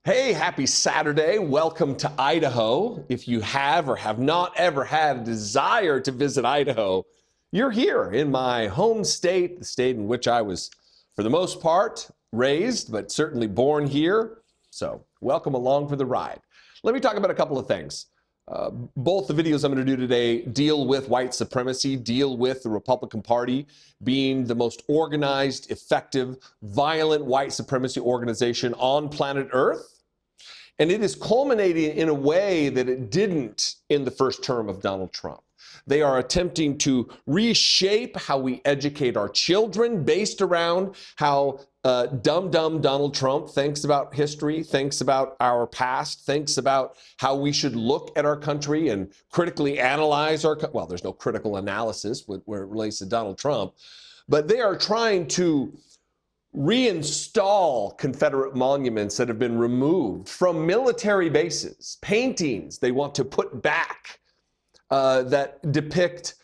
Hey, happy Saturday. Welcome to Idaho. If you have or have not ever had a desire to visit Idaho, you're here in my home state, the state in which I was, for the most part, raised, but certainly born here. So welcome along for the ride. Let me talk about a couple of things. Both the videos I'm going to do today deal with white supremacy, deal with the Republican Party being the most organized, effective, violent white supremacy organization on planet Earth. And it is culminating in a way that it didn't in the first term of Donald Trump. They are attempting to reshape how we educate our children based around how dumb Donald Trump thinks about history, thinks about our past, thinks about how we should look at our country and critically analyze well, there's no critical analysis where it relates to Donald Trump, but they are trying to reinstall Confederate monuments that have been removed from military bases, paintings they want to put back that depict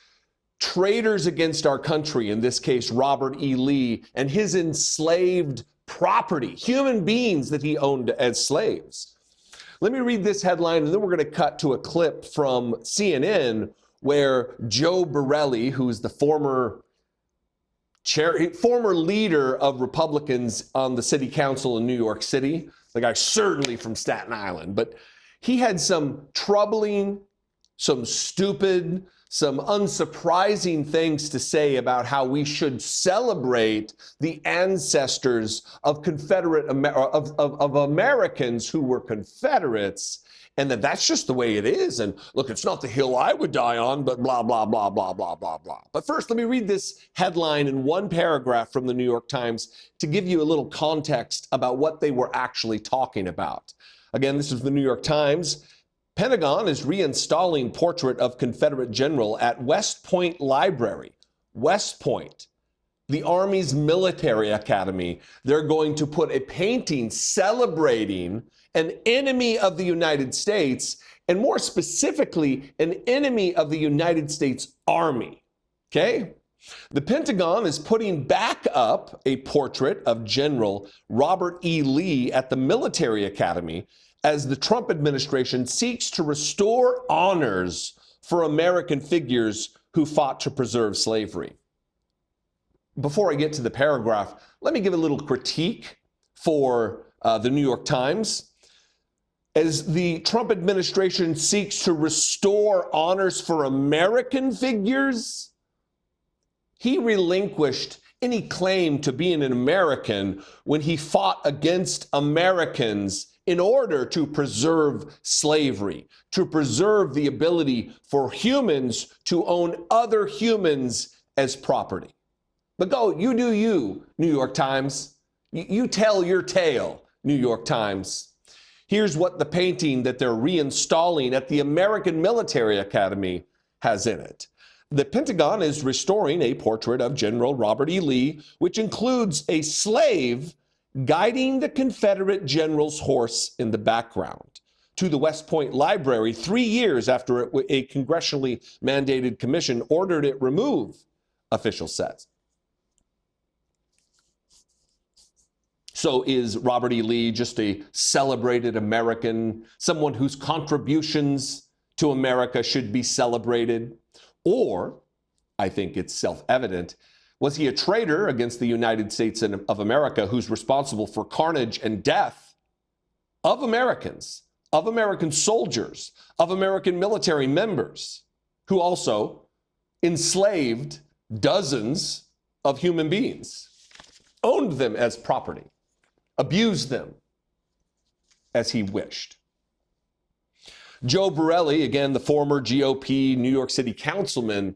traitors against our country, in this case, Robert E. Lee and his enslaved property, human beings that he owned as slaves. Let me read this headline, and then we're going to cut to a clip from CNN where Joe Borelli, who's the former leader of Republicans on the city council in New York City, the guy certainly from Staten Island, but he had some troubling, some stupid, some unsurprising things to say about how we should celebrate the ancestors of of Americans who were Confederates, and that's just the way it is. And look, it's not the hill I would die on, but blah, blah, blah, blah, blah, blah, blah. But first, let me read this headline in one paragraph from the New York Times to give you a little context about what they were actually talking about. Again, this is the New York Times. Pentagon is reinstalling portrait of Confederate general at West Point Library. West Point, the Army's military academy. They're going to put a painting celebrating an enemy of the United States, and more specifically, an enemy of the United States Army. Okay? The Pentagon is putting back up a portrait of General Robert E. Lee at the military academy as the Trump administration seeks to restore honors for American figures who fought to preserve slavery. Before I get to the paragraph, let me give a little critique for the New York Times. As the Trump administration seeks to restore honors for American figures, he relinquished any claim to being an American when he fought against Americans in order to preserve slavery, to preserve the ability for humans to own other humans as property. But go, you do you, New York Times. You tell your tale, New York Times. Here's what the painting that they're reinstalling at the American Military Academy has in it. The Pentagon is restoring a portrait of General Robert E. Lee, which includes a slave guiding the Confederate general's horse in the background, to the West Point Library 3 years after a congressionally mandated commission ordered it removed, official says. So is Robert E. Lee just a celebrated American, someone whose contributions to America should be celebrated? Or, I think it's self-evident, was he a traitor against the United States of America who's responsible for carnage and death of Americans, of American soldiers, of American military members, who also enslaved dozens of human beings, owned them as property, abused them as he wished? Joe Borelli, again, the former GOP New York City councilman,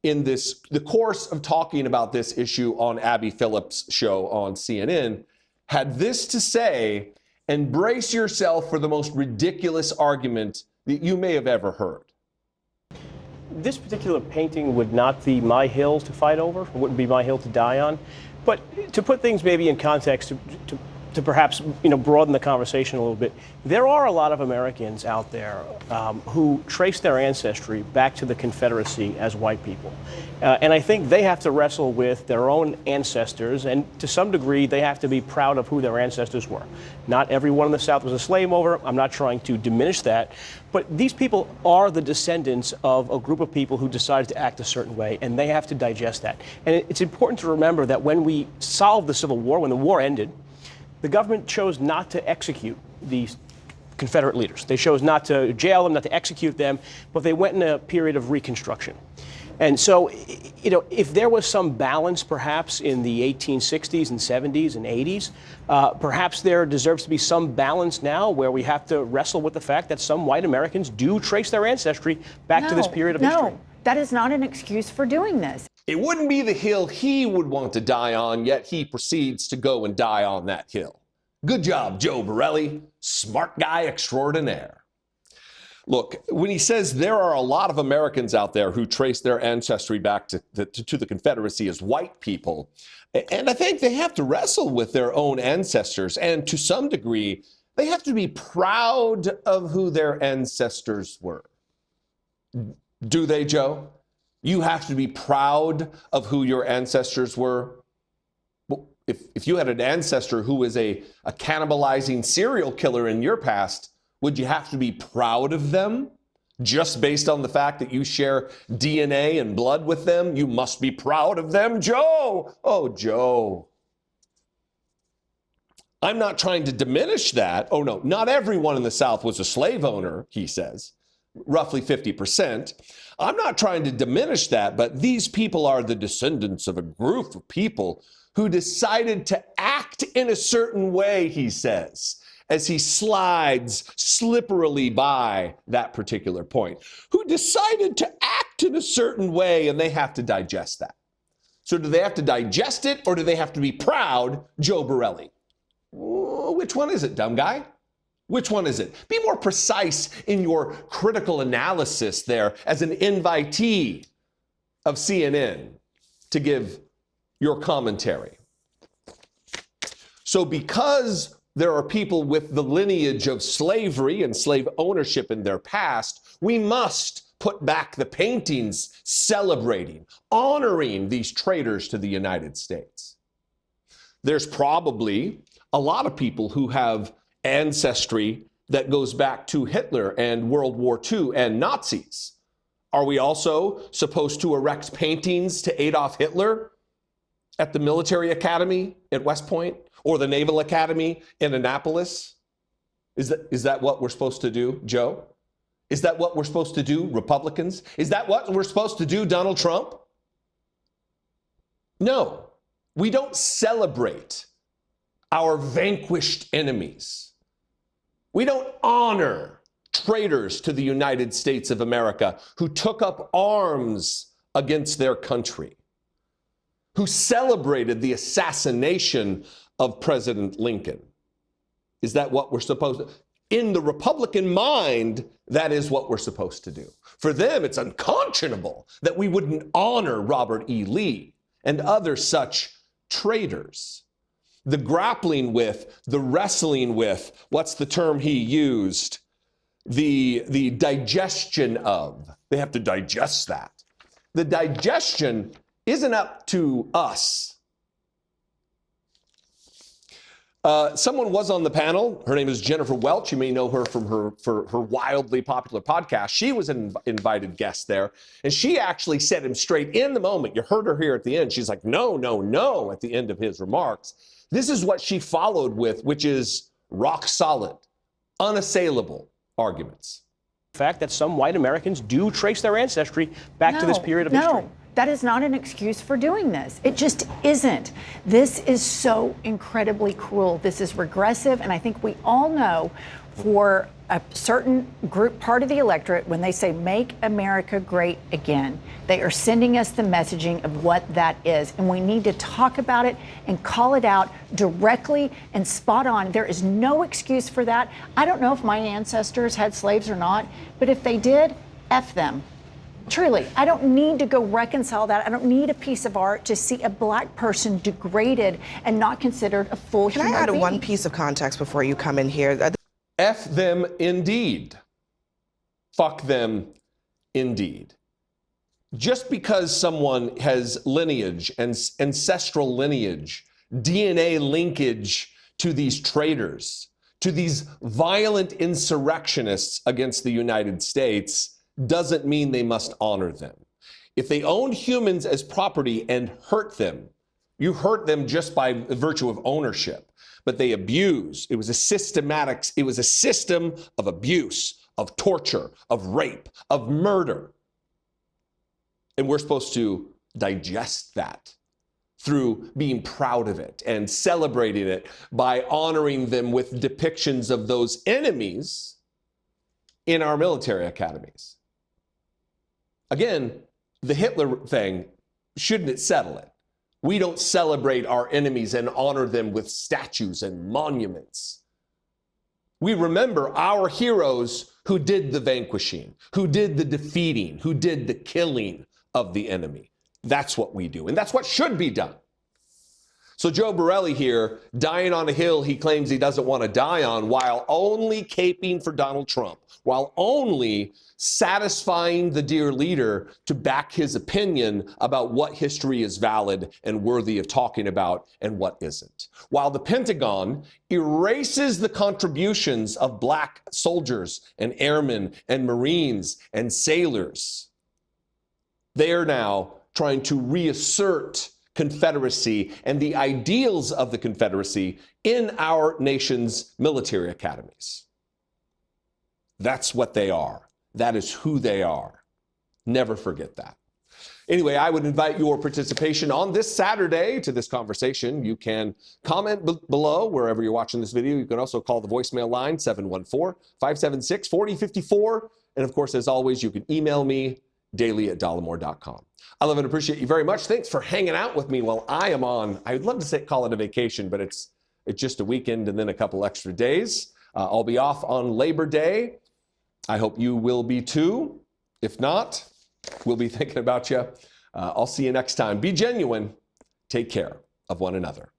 in the course of talking about this issue on Abby Phillips' show on CNN, had this to say, and brace yourself for the most ridiculous argument that you may have ever heard. This particular painting would not be my hill to fight over, it wouldn't be my hill to die on, but to put things maybe in context, to to perhaps broaden the conversation a little bit, there are a lot of Americans out there who trace their ancestry back to the Confederacy as white people. And I think they have to wrestle with their own ancestors, and to some degree, they have to be proud of who their ancestors were. Not everyone in the South was a slave owner. I'm not trying to diminish that. But these people are the descendants of a group of people who decided to act a certain way, and they have to digest that. And it's important to remember that when we solved the Civil War, when the war ended, the government chose not to execute these Confederate leaders. They chose not to jail them, not to execute them, but they went in a period of Reconstruction. And so, if there was some balance perhaps in the 1860s and 70s and 80s, perhaps there deserves to be some balance now where we have to wrestle with the fact that some white Americans do trace their ancestry back to this period of history. No, that is not an excuse for doing this. It wouldn't be the hill he would want to die on, yet he proceeds to go and die on that hill. Good job, Joe Borelli, smart guy extraordinaire. Look, when he says there are a lot of Americans out there who trace their ancestry back to the Confederacy as white people, and I think they have to wrestle with their own ancestors, and to some degree, they have to be proud of who their ancestors were. Do they, Joe? You have to be proud of who your ancestors were. Well, if you had an ancestor who was a cannibalizing serial killer in your past, would you have to be proud of them just based on the fact that you share DNA and blood with them? You must be proud of them, Joe. Oh, Joe. I'm not trying to diminish that. Oh, no, not everyone in the South was a slave owner, he says. Roughly 50%. I'm not trying to diminish that, but these people are the descendants of a group of people who decided to act in a certain way, he says, as he slides slipperily by that particular point, who decided to act in a certain way, and they have to digest that. So do they have to digest it, or do they have to be proud, Joe Borelli? Which one is it, dumb guy? Which one is it? Be more precise in your critical analysis there as an invitee of CNN to give your commentary. So because there are people with the lineage of slavery and slave ownership in their past, we must put back the paintings celebrating, honoring these traitors to the United States. There's probably a lot of people who have ancestry that goes back to Hitler and World War II and Nazis. Are we also supposed to erect paintings to Adolf Hitler at the military academy at West Point or the Naval Academy in Annapolis? Is that what we're supposed to do, Joe? Is that what we're supposed to do, Republicans? Is that what we're supposed to do, Donald Trump? No, we don't celebrate our vanquished enemies. We don't honor traitors to the United States of America who took up arms against their country, who celebrated the assassination of President Lincoln. Is that what we're supposed to? In the Republican mind, that is what we're supposed to do. For them, it's unconscionable that we wouldn't honor Robert E. Lee and other such traitors. The grappling with, the wrestling with, what's the term he used? The digestion of. They have to digest that. The digestion isn't up to us. Someone was on the panel. Her name is Jennifer Welch. You may know her from her wildly popular podcast. She was an invited guest there, and she actually said him straight in the moment. You heard her here at the end. She's like, no, no, no, at the end of his remarks. This is what she followed with, which is rock solid, unassailable arguments. The fact that some white Americans do trace their ancestry back to this period of history. No, that is not an excuse for doing this. It just isn't. This is so incredibly cruel. This is regressive, and I think we all know for a certain group, part of the electorate, when they say make America great again, they are sending us the messaging of what that is. And we need to talk about it and call it out directly and spot on. There is no excuse for that. I don't know if my ancestors had slaves or not, but if they did, F them. Truly, I don't need to go reconcile that. I don't need a piece of art to see a black person degraded and not considered a full human being. Can I add one piece of context before you come in here? F them indeed. Fuck them indeed. Just because someone has lineage and ancestral lineage, DNA linkage to these traitors, to these violent insurrectionists against the United States, doesn't mean they must honor them. If they own humans as property and hurt them, you hurt them just by virtue of ownership. But they abuse. It was a system of abuse, of torture, of rape, of murder. And we're supposed to digest that through being proud of it and celebrating it by honoring them with depictions of those enemies in our military academies. Again, the Hitler thing, shouldn't it settle it? We don't celebrate our enemies and honor them with statues and monuments. We remember our heroes who did the vanquishing, who did the defeating, who did the killing of the enemy. That's what we do, and that's what should be done. So Joe Borelli here, dying on a hill he claims he doesn't want to die on, while only caping for Donald Trump, while only satisfying the dear leader to back his opinion about what history is valid and worthy of talking about and what isn't. While the Pentagon erases the contributions of black soldiers and airmen and Marines and sailors, they are now trying to reassert Confederacy and the ideals of the Confederacy in our nation's military academies. That's what they are. That is who they are. Never forget that. Anyway, I would invite your participation on this Saturday to this conversation. You can comment below wherever you're watching this video. You can also call the voicemail line 714-576-4054. And of course, as always, you can email me daily@dollemore.com. I love and appreciate you very much. Thanks for hanging out with me while I am on, I would love to call it a vacation, but it's just a weekend and then a couple extra days. I'll be off on Labor Day. I hope you will be too. If not, we'll be thinking about you. I'll see you next time. Be genuine. Take care of one another.